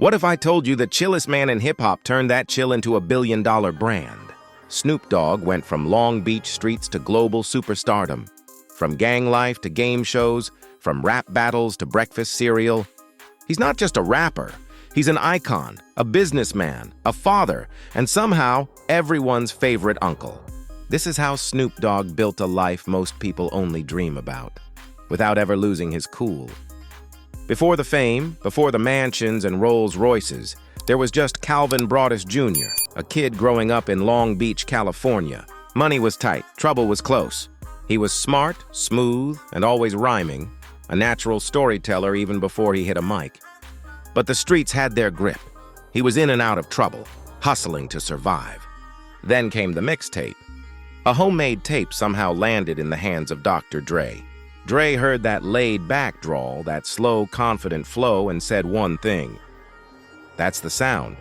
What if I told you the chillest man in hip-hop turned that chill into a billion-dollar brand? Snoop Dogg went from Long Beach streets to global superstardom. From gang life to game shows, from rap battles to breakfast cereal. He's not just a rapper. He's an icon, a businessman, a father, and somehow everyone's favorite uncle. This is how Snoop Dogg built a life most people only dream about, without ever losing his cool. Before the fame, before the mansions and Rolls Royces, there was just Calvin Broadus Jr., a kid growing up in Long Beach, California. Money was tight, trouble was close. He was smart, smooth, and always rhyming, a natural storyteller even before he hit a mic. But the streets had their grip. He was in and out of trouble, hustling to survive. Then came the mixtape. A homemade tape somehow landed in the hands of Dr. Dre. Dre heard that laid-back drawl, that slow, confident flow, and said one thing. That's the sound.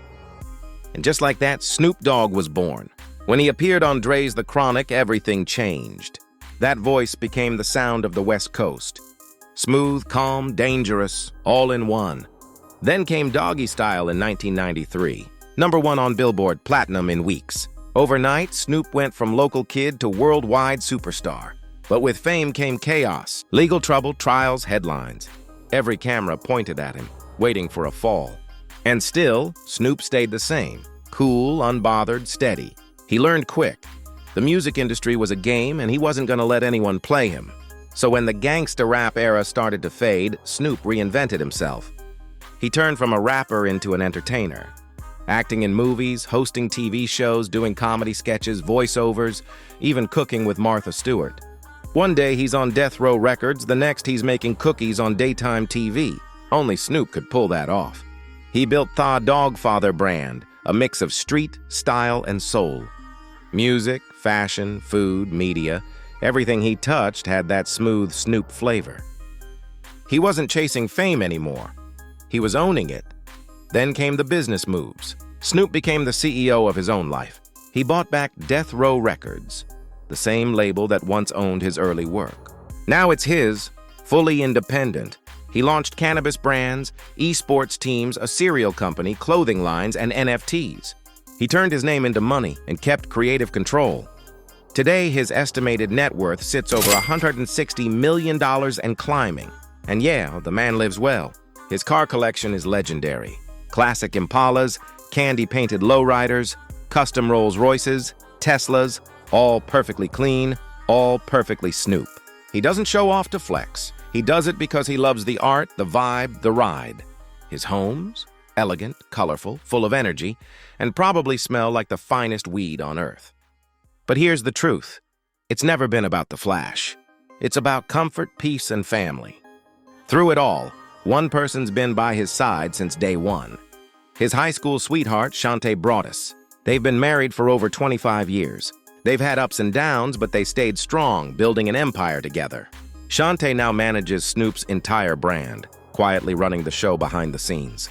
And just like that, Snoop Dogg was born. When he appeared on Dre's The Chronic, everything changed. That voice became the sound of the West Coast. Smooth, calm, dangerous, all in one. Then came Doggy Style in 1993. #1 on Billboard, platinum in weeks. Overnight, Snoop went from local kid to worldwide superstar. But with fame came chaos, legal trouble, trials, headlines. Every camera pointed at him, waiting for a fall. And still, Snoop stayed the same. Cool, unbothered, steady. He learned quick. The music industry was a game, and he wasn't going to let anyone play him. So when the gangsta rap era started to fade, Snoop reinvented himself. He turned from a rapper into an entertainer. Acting in movies, hosting TV shows, doing comedy sketches, voiceovers, even cooking with Martha Stewart. One day he's on Death Row Records, the next he's making cookies on daytime TV. Only Snoop could pull that off. He built the Doggfather brand, a mix of street, style, and soul. Music, fashion, food, media, everything he touched had that smooth Snoop flavor. He wasn't chasing fame anymore. He was owning it. Then came the business moves. Snoop became the CEO of his own life. He bought back Death Row Records, the same label that once owned his early work. Now it's his, fully independent. He launched Cannabis brands, esports teams, a cereal company, clothing lines, and NFTs. He turned his name into money and kept creative control. Today, his estimated net worth sits over $160 million and climbing. And yeah, the man lives well. His car collection is legendary. Classic Impalas, candy-painted lowriders, custom Rolls Royces, Teslas, all perfectly clean, all perfectly Snoop. He doesn't show off to flex. He does it because he loves the art, the vibe, the ride. His homes? Elegant, colorful, full of energy, and probably smell like the finest weed on earth. But here's the truth. It's never been about the flash. It's about comfort, peace, and family. Through it all, one person's been by his side since day one. His high school sweetheart, Shantae Broadus. They've been married for over 25 years. They've had ups and downs, but they stayed strong, building an empire together. Shantae now manages Snoop's entire brand, quietly running the show behind the scenes.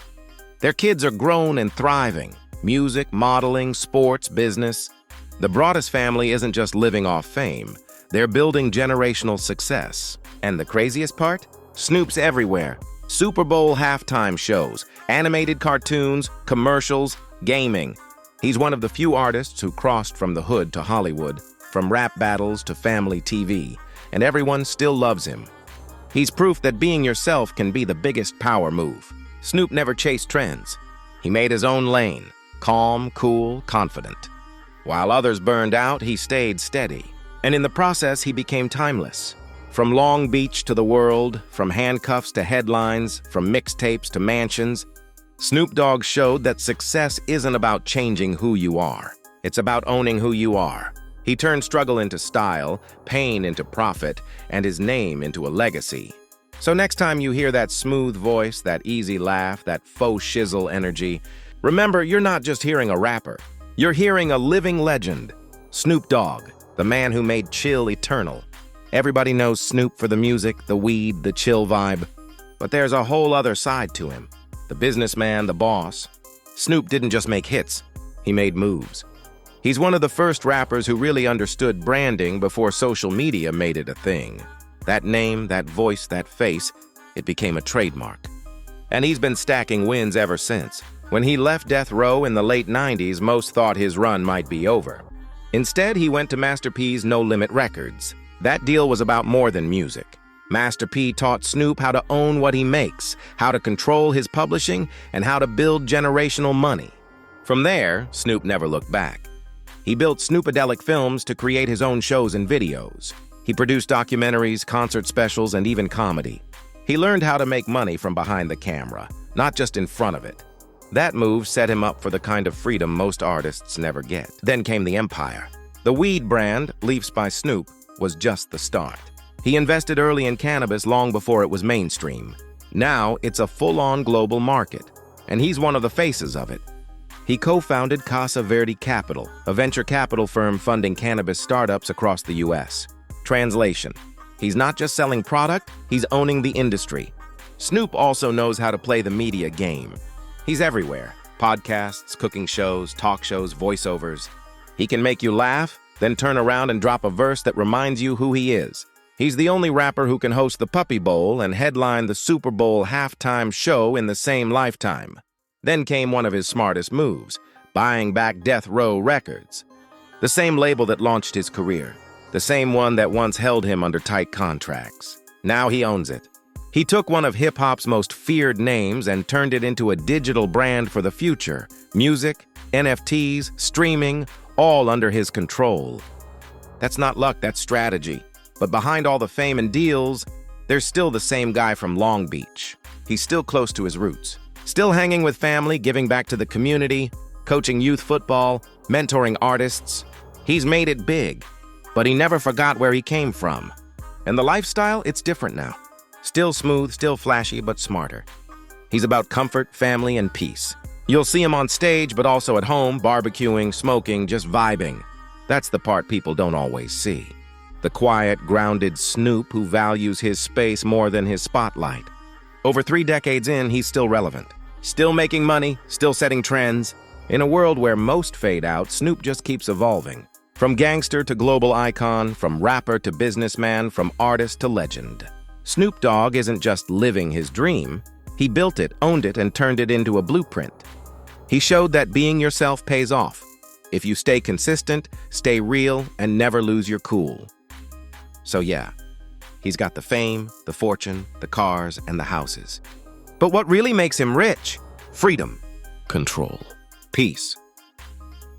Their kids are grown and thriving. Music, modeling, sports, business. The Broadus family isn't just living off fame. They're building generational success. And the craziest part? Snoop's everywhere. Super Bowl halftime shows, animated cartoons, commercials, gaming. He's one of the few artists who crossed from the hood to Hollywood, from rap battles to family TV, and everyone still loves him. He's proof that being yourself can be the biggest power move. Snoop never chased trends. He made his own lane, calm, cool, confident. While others burned out, he stayed steady. And in the process, he became timeless. From Long Beach to the world, from handcuffs to headlines, from mixtapes to mansions, Snoop Dogg showed that success isn't about changing who you are. It's about owning who you are. He turned struggle into style, pain into profit, and his name into a legacy. So next time you hear that smooth voice, that easy laugh, that faux shizzle energy, remember you're not just hearing a rapper. You're hearing a living legend. Snoop Dogg, the man who made chill eternal. Everybody knows Snoop for the music, the weed, the chill vibe. But there's a whole other side to him. The businessman, the boss. Snoop didn't just make hits. He made moves. He's one of the first rappers who really understood branding before social media made it a thing. That name, that voice, that face, it became a trademark. And he's been stacking wins ever since. When he left death row in the late 90s, most thought his run might be over. Instead, he went to Master P's No Limit Records. That deal was about more than music. Master P taught Snoop how to own what he makes, how to control his publishing, and how to build generational money. From there, Snoop never looked back. He built Snoopadelic Films to create his own shows and videos. He produced documentaries, concert specials, and even comedy. He learned how to make money from behind the camera, not just in front of it. That move set him up for the kind of freedom most artists never get. Then came the empire. The weed brand, Leafs by Snoop, was just the start. He invested early in cannabis long before it was mainstream. Now, it's a full-on global market, and he's one of the faces of it. He co-founded Casa Verde Capital, a venture capital firm funding cannabis startups across the U.S. Translation: he's not just selling product, he's owning the industry. Snoop also knows how to play the media game. He's everywhere: podcasts, cooking shows, talk shows, voiceovers. He can make you laugh, then turn around and drop a verse that reminds you who he is. He's the only rapper who can host the Puppy Bowl and headline the Super Bowl halftime show in the same lifetime. Then came one of his smartest moves: buying back Death Row Records. The same label that launched his career. The same one that once held him under tight contracts. Now he owns it. He took one of hip-hop's most feared names and turned it into a digital brand for the future. Music, NFTs, streaming, all under his control. That's not luck, that's strategy. But behind all the fame and deals, there's still the same guy from Long Beach. He's still close to his roots. Still hanging with family, giving back to the community, coaching youth football, mentoring artists. He's made it big, but he never forgot where he came from. And the lifestyle, it's different now. Still smooth, still flashy, but smarter. He's about comfort, family, and peace. You'll see him on stage, but also at home, barbecuing, smoking, just vibing. That's the part people don't always see. The quiet, grounded Snoop who values his space more than his spotlight. Over 3 decades in, he's still relevant. Still making money, still setting trends. In a world where most fade out, Snoop just keeps evolving. From gangster to global icon, from rapper to businessman, from artist to legend. Snoop Dogg isn't just living his dream. He built it, owned it, and turned it into a blueprint. He showed that being yourself pays off. If you stay consistent, stay real, and never lose your cool. So yeah, he's got the fame, the fortune, the cars, and the houses. But what really makes him rich? Freedom, control, peace.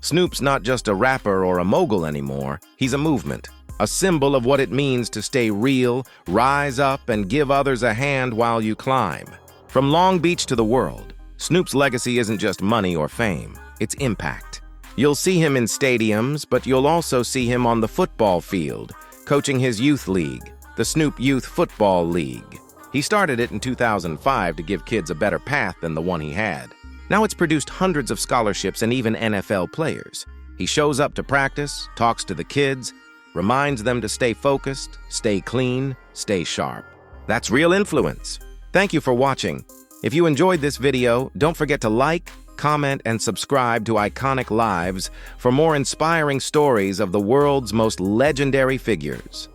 Snoop's not just a rapper or a mogul anymore. He's a movement, a symbol of what it means to stay real, rise up, and give others a hand while you climb. From Long Beach to the world, Snoop's legacy isn't just money or fame, it's impact. You'll see him in stadiums, but you'll also see him on the football field, coaching his youth league, the Snoop Youth Football League. He started it in 2005 to give kids a better path than the one he had. Now it's produced hundreds of scholarships and even NFL players. He shows up to practice, talks to the kids, reminds them to stay focused, stay clean, stay sharp. That's real influence. Thank you for watching. If you enjoyed this video, don't forget to like, comment, and subscribe to Iconic Lives for more inspiring stories of the world's most legendary figures.